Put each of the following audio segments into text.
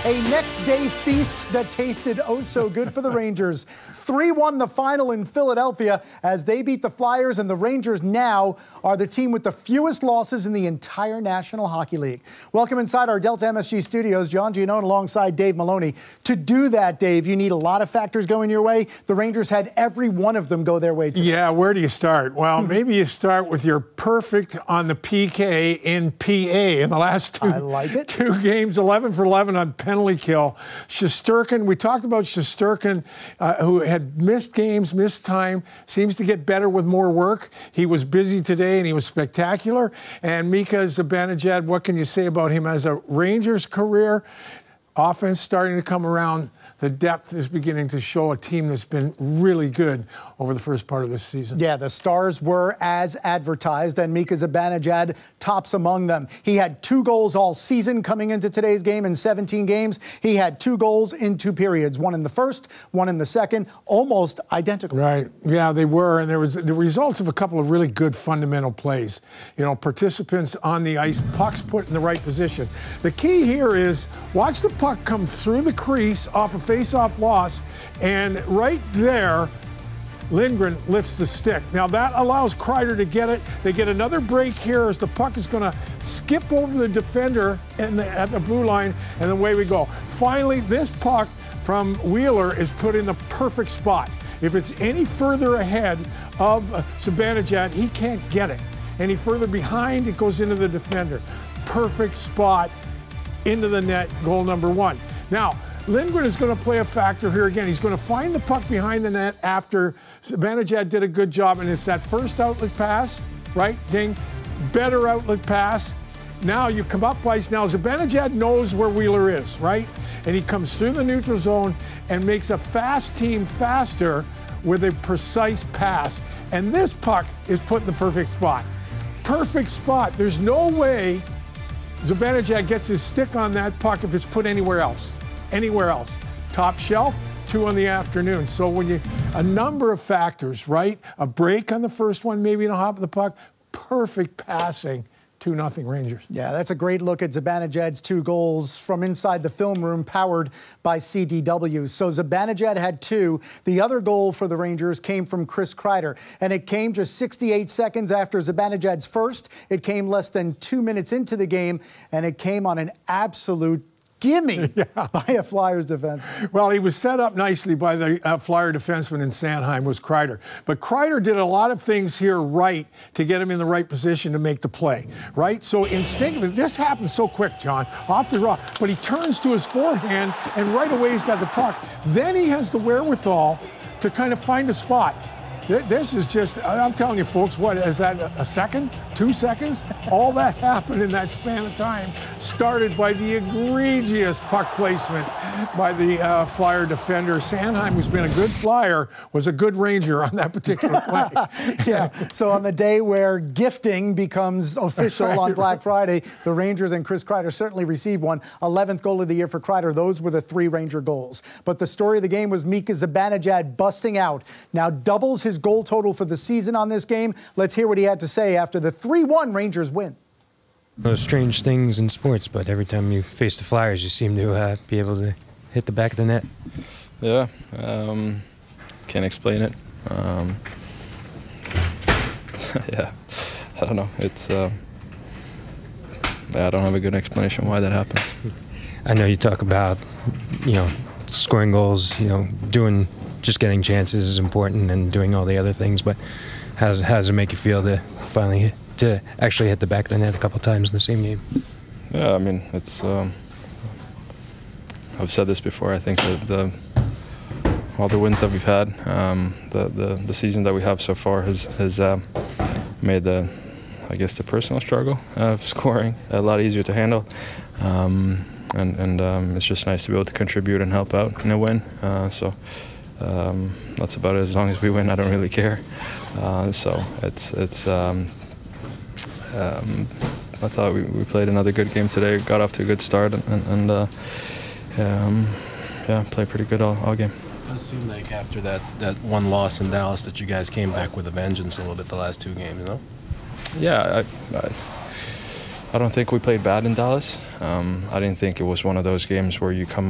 A next-day feast that tasted oh so good for the Rangers. 3-1 the final in Philadelphia as they beat the Flyers, and the Rangers now are the team with the fewest losses in the entire National Hockey League. Welcome inside our Delta MSG studios, John Giannone alongside Dave Maloney. To do that, Dave, you need a lot of factors going your way. The Rangers had every one of them go their way today. Yeah, where do you start? Well, maybe you start with your perfect on the PK in PA in the last two games, 11 for 11 on penalty kill. Shesterkin, we talked about Shesterkin, who had missed games, missed time, seems to get better with more work. He was busy today and he was spectacular. And Mika Zibanejad, what can you say about him as a Rangers career? Offense starting to come around. The depth is beginning to show a team that's been really good over the first part of this season. Yeah, the Stars were as advertised, and Mika Zibanejad tops among them. He had 2 goals all season coming into today's game in 17 games. He had 2 goals in 2 periods, one in the first, one in the second, almost identical. Right, yeah, they were, and there was the results of a couple of really good fundamental plays. You know, participants on the ice, pucks put in the right position. The key here is watch the puck come through the crease off a face-off loss, and right there, Lindgren lifts the stick. Now that allows Kreider to get it. They get another break here as the puck is going to skip over the defender at the blue line, and away we go. Finally, this puck from Wheeler is put in the perfect spot. If it's any further ahead of Zibanejad, he can't get it. Any further behind, it goes into the defender. Perfect spot into the net, goal number 1. Now, Lindgren is going to play a factor here again. He's going to find the puck behind the net after Zibanejad did a good job, and it's that first outlet pass, right? Ding. Better outlet pass. Now you come up ice. Now Zibanejad knows where Wheeler is, right? And he comes through the neutral zone and makes a fast team faster with a precise pass. And this puck is put in the perfect spot. Perfect spot. There's no way Zibanejad gets his stick on that puck if it's put anywhere else. Anywhere else. Top shelf, 2 on the afternoon. So when you, a number of factors, right? A break on the first one, maybe in a hop of the puck, perfect passing. 2-0 Rangers. Yeah, that's a great look at Zibanejad's 2 goals from inside the film room powered by CDW. So Zibanejad had 2. The other goal for the Rangers came from Chris Kreider, and it came just 68 seconds after Zibanejad's first. It came less than 2 minutes into the game, and it came on an absolute gimme by a Flyers defense. Well, he was set up nicely by the Flyer defenseman in Sanheim, was Kreider. But Kreider did a lot of things here right to get him in the right position to make the play, right? So instinctively, this happened so quick, John, off the draw, but he turns to his forehand, and right away he's got the puck. Then he has the wherewithal to kind of find a spot. This is just, I'm telling you folks, what, is that a second? 2 seconds? All that happened in that span of time started by the egregious puck placement by the Flyer defender. Sanheim, who's been a good Flyer, was a good Ranger on that particular play. Yeah, so on the day where gifting becomes official on Black Friday, the Rangers and Chris Kreider certainly received one. 11th goal of the year for Kreider. Those were the 3 Ranger goals. But the story of the game was Mika Zibanejad busting out. Now doubles his goal total for the season on this game. Let's hear what he had to say after the 3-1 Rangers win. Those strange things in sports, but every time you face the Flyers, you seem to be able to hit the back of the net. Yeah, can't explain it. Yeah, I don't know. It's I don't have a good explanation why that happens. I know you talk about, you know, scoring goals, you know, just getting chances is important and doing all the other things, but how does it make you feel to finally actually hit the back of the net a couple times in the same game? Yeah, I mean, it's I've said this before. I think that all the wins that we've had, the season that we have so far has made I guess the personal struggle of scoring a lot easier to handle. And it's just nice to be able to contribute and help out in a win. That's about it. As long as we win, I don't really care. So I thought we played another good game today. Got off to a good start and yeah, played pretty good all game. It does seem like after that one loss in Dallas that you guys came back with a vengeance a little bit the last 2 games, you know? Yeah, I don't think we played bad in Dallas. I didn't think it was one of those games where you come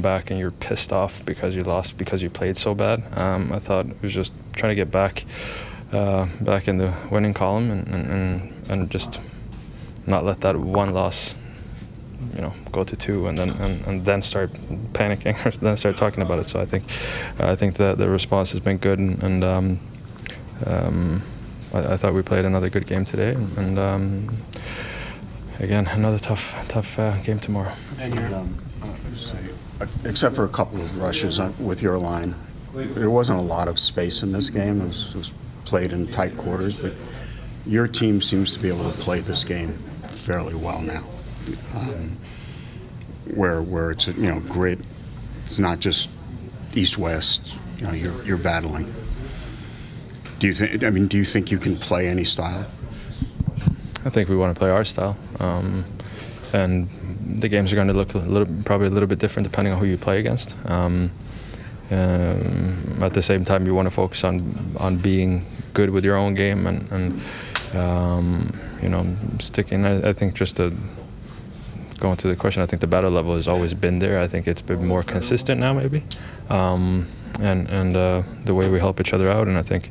back and you're pissed off because you lost because you played so bad. I thought it was just trying to get back in the winning column and just not let that one loss, go to two and then start panicking or then start talking about it. So I think that the response has been good and I thought we played another good game today, and again, another tough game tomorrow. And except for a couple of rushes with your line, there wasn't a lot of space in this game. It was played in tight quarters, but your team seems to be able to play this game fairly well now, where it's great. It's not just east-west. You're battling. Do you think you can play any style? I think we want to play our style, and the games are going to look probably a little bit different depending on who you play against. At the same time, you want to focus on being good with your own game and sticking. I think just to go into the question, I think the battle level has always been there. I think it's been more consistent now, maybe. And the way we help each other out, and I think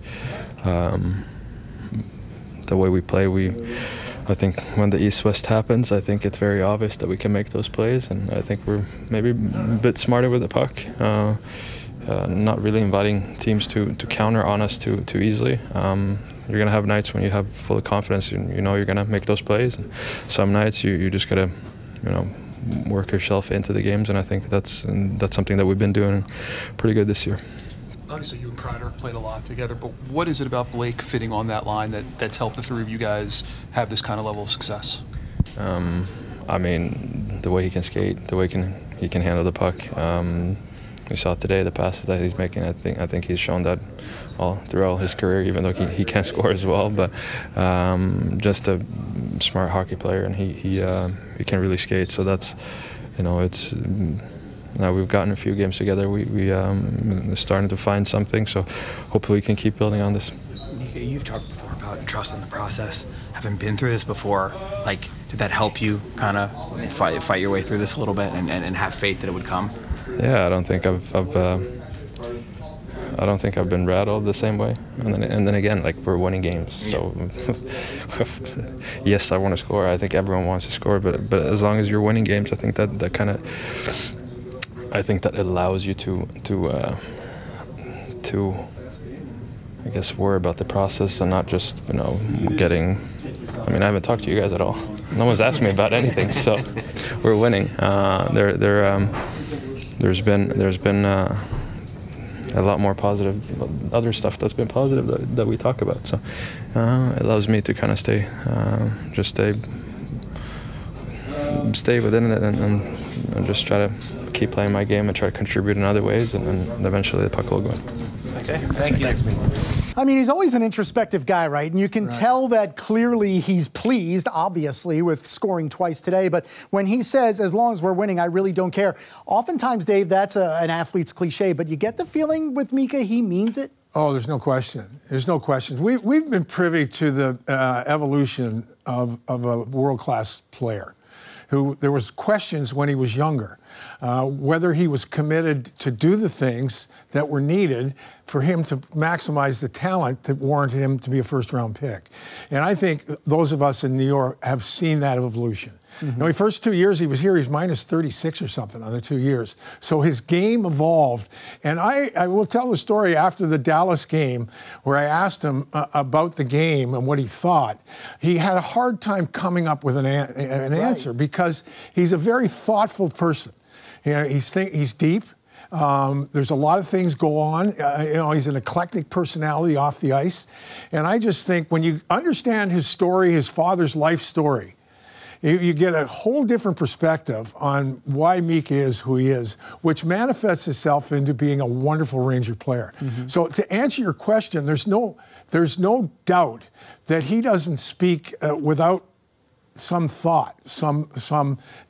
the way we play, I think when the East-West happens, I think it's very obvious that we can make those plays, and I think we're maybe a bit smarter with the puck, not really inviting teams to counter on us too easily. You're going to have nights when you have full confidence, you're going to make those plays, and some nights you just got to, work yourself into the games, and I think that's something that we've been doing pretty good this year. Obviously, you and Kreider played a lot together, but what is it about Blake fitting on that line that's helped the three of you guys have this kind of level of success? I mean, the way he can skate, the way he can handle the puck. We saw today the passes that he's making. I think he's shown that all throughout his career, even though he can score as well. But just a smart hockey player, and he can really skate. So that's, it's. Now we've gotten a few games together. We're starting to find something. So hopefully we can keep building on this. Mika, you've talked before about trusting the process. Having been through this before, did that help you kind of fight your way through this a little bit and have faith that it would come? Yeah, I don't think I've been rattled the same way. And then again, we're winning games. So yes, I want to score. I think everyone wants to score, but as long as you're winning games, I think that kind of. I think that allows you to I guess worry about the process and not just getting. I mean, I haven't talked to you guys at all. No one's asked me about anything, so we're winning. There's been a lot more positive, other stuff that's been positive that we talk about. So it allows me to kind of stay within it and just try to keep playing my game and try to contribute in other ways, and eventually the puck will go in. Okay, thank you. I mean, he's always an introspective guy, right? And you can tell that clearly he's pleased, obviously, with scoring twice today. But when he says, as long as we're winning, I really don't care. Oftentimes, Dave, that's an athlete's cliche. But you get the feeling with Mika he means it? Oh, there's no question. There's no question. We've been privy to the evolution of a world-class player. Who there was questions when he was younger, whether he was committed to do the things that were needed for him to maximize the talent that warranted him to be a first-round pick. And I think those of us in New York have seen that evolution. Mm-hmm. The first 2 years he was here, he was minus 36 or something on the 2 years. So his game evolved. And I will tell the story after the Dallas game where I asked him about the game and what he thought. He had a hard time coming up with an answer because he's a very thoughtful person. He's deep. There's a lot of things go on. He's an eclectic personality off the ice. And I just think when you understand his story, his father's life story, you get a whole different perspective on why Mika is who he is, which manifests itself into being a wonderful Ranger player. Mm-hmm. So to answer your question, there's no doubt that he doesn't speak without some thought, some.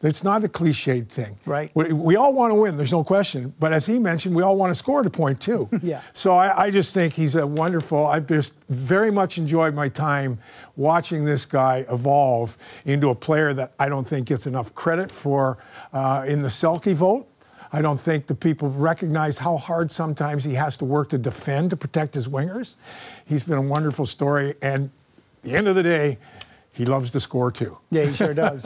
It's not a cliched thing. Right. We all want to win. There's no question. But as he mentioned, we all want to score to point too. Yeah. So I just think he's a wonderful. I've just very much enjoyed my time watching this guy evolve into a player that I don't think gets enough credit for in the Selke vote. I don't think the people recognize how hard sometimes he has to work to defend, to protect his wingers. He's been a wonderful story, and at the end of the day, he loves to score too. Yeah, he sure does.